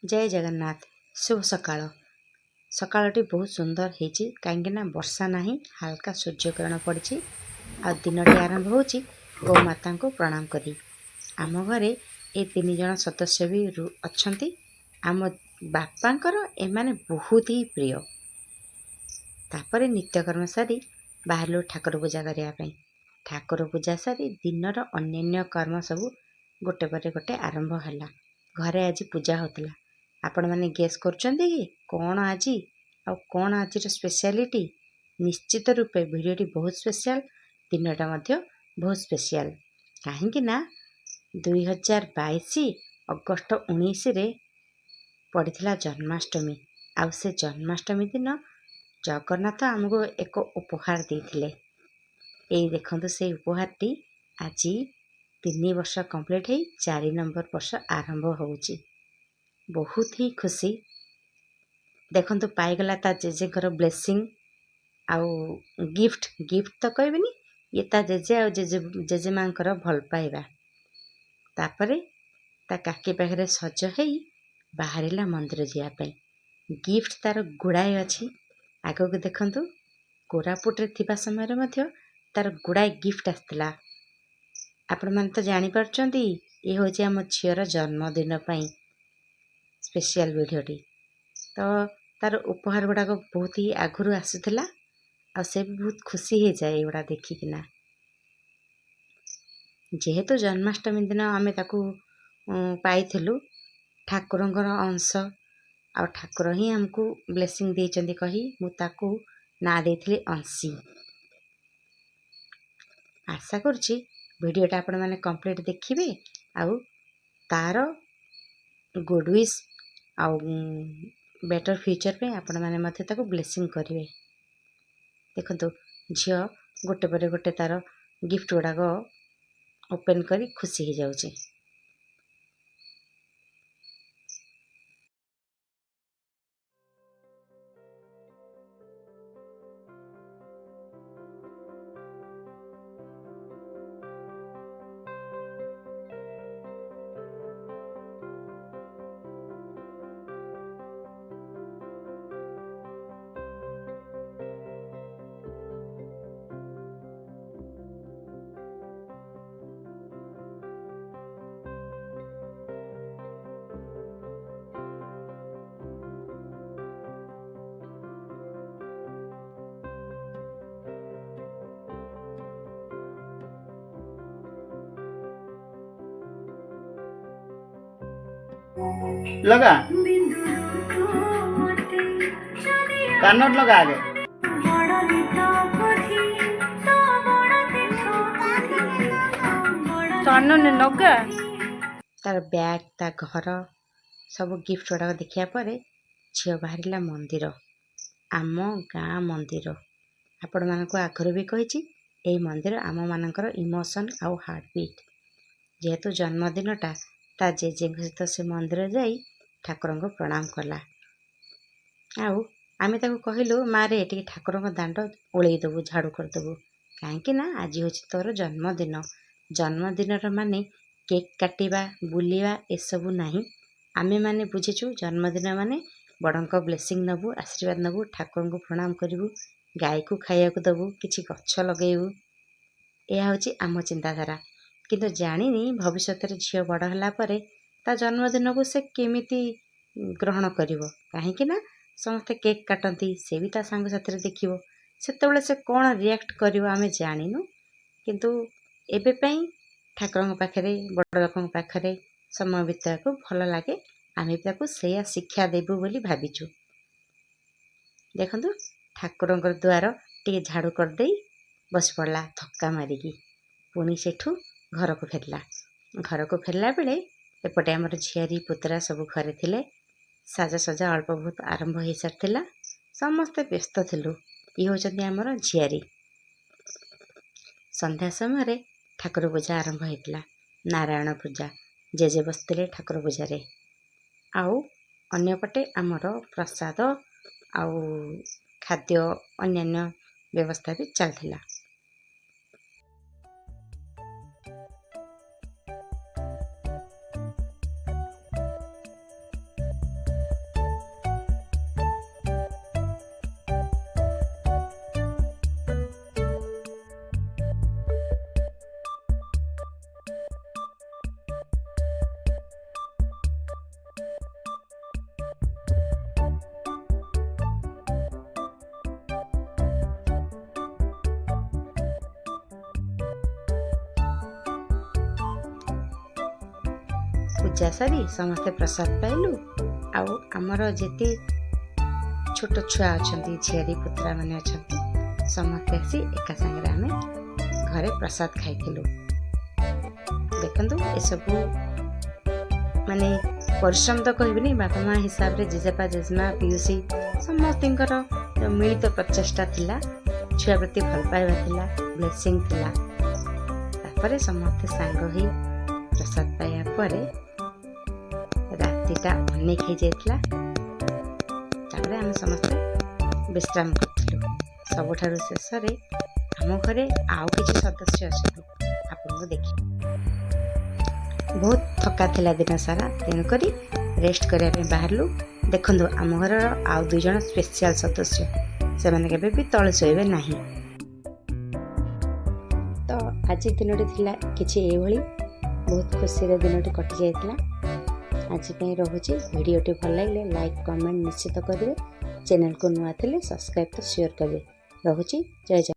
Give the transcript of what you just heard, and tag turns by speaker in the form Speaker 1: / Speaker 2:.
Speaker 1: जय जगन्नाथ। शुभ सकाळ। सकाळटी बहुत सुंदर होती कहीं वर्षा ना हल्का सूर्यकिरण पड़ी आ दिनटी आरंभ हो गौमाता को प्रणाम करी। आम घरे ये 3 जन सदस्य भी अच्छा। आम बापांकर एमाने बहुत ही प्रिय। तापर नित्यकर्म सारी बाहर ठाकुर पूजा करने। ठाकुर पूजा सारी दिनर अन्य कर्म सब गोटे पर गोटे आरंभ है। घरे आज पूजा होता। आपण मैंने गेस करछंती कि कौन आज आ कौन आज स्पेशलिटी। निश्चित रूपे वीडियोटी बहुत स्पेशल, दिनटा मध्य बहुत स्पेशल। कहीं ना 2022 अगस्ट 19 रे पड़ता जन्माष्टमी। आ से जन्माष्टमी दिन जगन्नाथ आमको एक उपहार देते। यही देखो से उपहारटी आज 3 वर्ष कंप्लीट हो 4 नंबर वर्ष आरंभ होउची। बहुत ही खुशी। देखंतु पाईगला ता जेजेकर ब्लेसिंग आउ गिफ्ट तो कहबिनी ये ता जेजे आ जेजेमां भल पाइबा। तापरे ता काकी पाखरे सज है बाहरिला मंदिर जावाई। गिफ्ट तार गुड़ाए अच्छी। आगो को देखंतु कोरापुट रे थिबा समय मध्य तार गुड़ाए गिफ्ट आसला। आपण माने तो जानी परचंती ये होची हम झियर जन्मदिन पई स्पेशल वीडियोटी। तो तार उपहार गुड़ाक बहुत ही आगुरी आसूला आ से भी बहुत खुशी हो जाए एगुड़ा देखिकिना। जेहेतु जन्माष्टमी दिन आमे ताकू पाइथिलु ठाकुरंकर अंश आ ठाकुर ही हमको ब्लेसिंग देइचंदी कही मु ताकू ना देइथिली अंशी। आशा करछि वीडियोटा आपण माने कंप्लीट देखिबे आउ तार गुड विश आउ बेटर फ्यूचर पे आपण माने मते ताको ब्लेसिंग करिवे। देखंतु झियो गोटे पर गोटे तार गिफ्ट गुड़ाक ओपन करी खुशी हो जाउची।
Speaker 2: लगा कानट लगा आगे
Speaker 1: लगा तार बैग ता घर सब गिफ्ट गुड़ाक देखिया परे झियो बाहरिला मंदिर आम गाँ मंदिर। आपण मानक आखर भी कही यही मंदिर आम मानकर इमोशन आउ हार्टबीट। जेहेतु जन्मदिनटा ता जेजे सहित से मंदिर जाई ठाकुर को प्रणाम कला। आउ आमे ताको कहलु मारे एटी ठाकुर को दांड ओळई दबु झाड़ू करदेबु कहीं ना आज हूँ तोर जन्मदिन। जन्मदिन माने केक काटिबा बुलिबा एसबू नहीं। आमे माने बुझीचु जन्मदिन माने बड़ों ब्लेसिंग नबू आशीर्वाद नबू ठाकुर को प्रणाम करूँ गाय को खाया दबू किछि गछ लगेबू। यह हूँ आम चिंताधारा। किंतु जानिनी भविष्य में झील बड़ होला परे ता जन्मदिन को से केमिति ग्रहण करिवो। कहीं ना समस्ते केक काटती से भी ता सांग साथी देखिवो सेतेबेले से कौन रिएक्ट करिवो आमे जानिनु। किंतु एबे पई ठाकुर पाखरे बड़ लोक पाखरे समय बिताया को भल लगे। आमे ताको सेया शिक्षा देबू बोली भाविचु। देखंतु ठाकुर द्वार टे झाड़ू करदे बस पड़ला थक्का मारिकी पुणी सेठू घर को फेरला। घर को फेरला बेले एपटे आमर झियारी पुतरा सब घरे थिले। साजसजा अल्प बहुत आरंभ हो सारी समस्ते व्यस्त थिलु। ये होचंदी आमर झियारी। संध्या समय ठाकुर पूजा आरंभ होता। नारायण पूजा जेजे बसते ठाकुर पूजा रे आउ अन्यपटे आमर प्रसाद आउ खाद्य अन्यान्य व्यवस्था भी चलता। ପୂଜା ସାରି ସମସ୍ତେ ପ୍ରସାଦ ପାଇଲୁ। ଆଉ ଆମର ଯେତେ ଛୋଟ ଛୁଆ ଅଛନ୍ତି, ଝିଆରୀ ପୁତୁରା ମାନେ ଅଛନ୍ତି, ସମସ୍ତେ ଆସି ଏକା ସାଙ୍ଗରେ ଆମେ ଘରେ ପ୍ରସାଦ ଖାଇଥିଲୁ। ଦେଖନ୍ତୁ ଏସବୁ ମାନେ ପରିଶ୍ରମ ତ କହିବିନି, ବାପା ମା ହିସାବରେ ଜେଜେପା ଜେଜେମା ପିଉସୀ ସମସ୍ତଙ୍କର ମିଳିତ ପ୍ରଚେଷ୍ଟା ଥିଲା। ଛୁଆ ପ୍ରତି ଭଲ ପାଇବା ଥିଲା, ବ୍ଲେସିଂ ଥିଲା। ତାପରେ ସମସ୍ତେ ସାଙ୍ଗ ହେଇ ପ୍ରସାଦ ପାଇବା ପରେ ରାତିଟା ଅନେକ ହେଇଯାଇଥିଲା। ତାପରେ ଆମେ ସମସ୍ତେ ବିଶ୍ରାମ କରିଥିଲୁ। ସବୁଠାରୁ ଶେଷରେ ଆମ ଘରେ ଆଉ କିଛି ସଦସ୍ୟ ଅଛନ୍ତି, ଆପଣଙ୍କୁ ଦେଖିବେ। ବହୁତ ଥକା ଥିଲା ଦିନ ସାରା, ତେଣୁକରି ରେଷ୍ଟ କରିବା ପାଇଁ ବାହାରିଲୁ। ଦେଖନ୍ତୁ ଆମ ଘରର ଆଉ 2 ଜଣ ସ୍ପେଶିଆଲ ସଦସ୍ୟ, ସେମାନେ କେବେ ବି ତଳେ ଶୋଇବେ ନାହିଁ। ତ ଆଜି ଦିନଟି ଥିଲା କିଛି ଏଇଭଳି, ବହୁତ ଖୁସିରେ ଦିନଟି କଟି ଯାଇଥିଲା। ଆଜି ପାଇଁ ରହୁଛି। ଭିଡ଼ିଓଟି ଭଲ ଲାଗିଲେ ଲାଇକ୍ କମେଣ୍ଟ ନିଶ୍ଚିତ କରିବେ। ଚ୍ୟାନେଲକୁ ନୂଆ ଥିଲେ ସବସ୍କ୍ରାଇବ୍ ତ ସିଓର କରିବେ। ରହୁଛି। ଜୟ ଜଗନ୍ନାଥ।